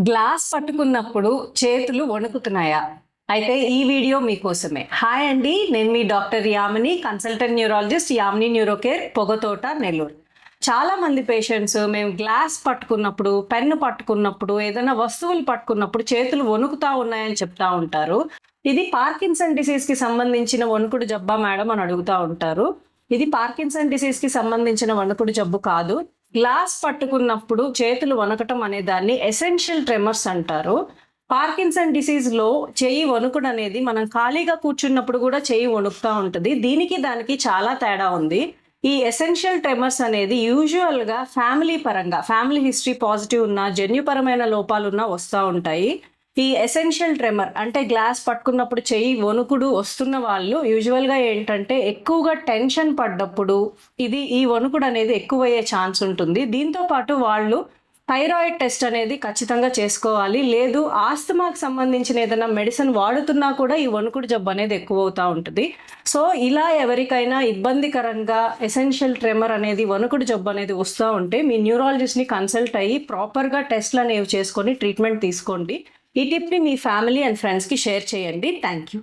Glass పట్టుకున్నప్పుడు చేతులు వణుకుతున్నాయా? అయితే ఈ వీడియో మీకోసమే. హాయ్ అండి, నేను మీ doctor Yamini, consultant neurologist, Yamini Neurocare, Pogathota, Nellore. చాలా మంది పేషెంట్స్ మేము గ్లాస్ పట్టుకున్నప్పుడు, పెన్ను పట్టుకున్నప్పుడు, ఏదైనా వస్తువులు పట్టుకున్నప్పుడు చేతులు వణుకుతా ఉన్నాయని చెప్తా ఉంటారు. ఇది పార్కిన్సన్ డిసీజ్కి సంబంధించిన వణుకుడు జబ్బా మేడం అని అడుగుతూ ఉంటారు. ఇది పార్కిన్సన్ డిసీజ్కి సంబంధించిన వణుకుడు జబ్బు కాదు. గ్లాస్ పట్టుకున్నప్పుడు చేతులు వణకటం అనే దాన్ని ఎసెన్షియల్ ట్రెమర్స్ అంటారు. పార్కిన్సన్ డిసీజ్లో చెయ్యి వణుకుడు అనేది మనం ఖాళీగా కూర్చున్నప్పుడు కూడా చెయ్యి వణుకుతూ ఉంటుంది. దీనికి దానికి చాలా తేడా ఉంది. ఈ ఎసెన్షియల్ ట్రెమర్స్ అనేది యూజువల్గా ఫ్యామిలీ పరంగా, ఫ్యామిలీ హిస్టరీ పాజిటివ్ ఉన్న, జన్యుపరమైన లోపాలున్నా వస్తూ ఉంటాయి. ఈ ఎసెన్షియల్ ట్రెమర్ అంటే గ్లాస్ పట్టుకున్నప్పుడు చెయ్యి వణుకుడు వస్తున్న వాళ్ళు యూజువల్గా ఏంటంటే ఎక్కువగా టెన్షన్ పడ్డప్పుడు ఈ వణుకుడు అనేది ఎక్కువయ్యే ఛాన్స్ ఉంటుంది. దీంతో పాటు వాళ్ళు థైరాయిడ్ టెస్ట్ అనేది ఖచ్చితంగా చేసుకోవాలి. లేదు ఆస్తమాకు సంబంధించిన ఏదైనా మెడిసిన్ వాడుతున్నా కూడా ఈ వణుకుడు జబ్బు అనేది ఎక్కువ అవుతూ ఉంటుంది. సో ఇలా ఎవరికైనా ఇబ్బందికరంగా ఎసెన్షియల్ ట్రెమర్ అనేది, వణుకుడు జబ్బు అనేది వస్తూ ఉంటే మీ న్యూరాలజిస్ట్ని కన్సల్ట్ అయ్యి ప్రాపర్గా టెస్ట్లు అనేవి చేసుకొని ట్రీట్మెంట్ తీసుకోండి. ఈ టిప్ని మీ ఫ్యామిలీ అండ్ ఫ్రెండ్స్కి షేర్ చేయండి. Thank you.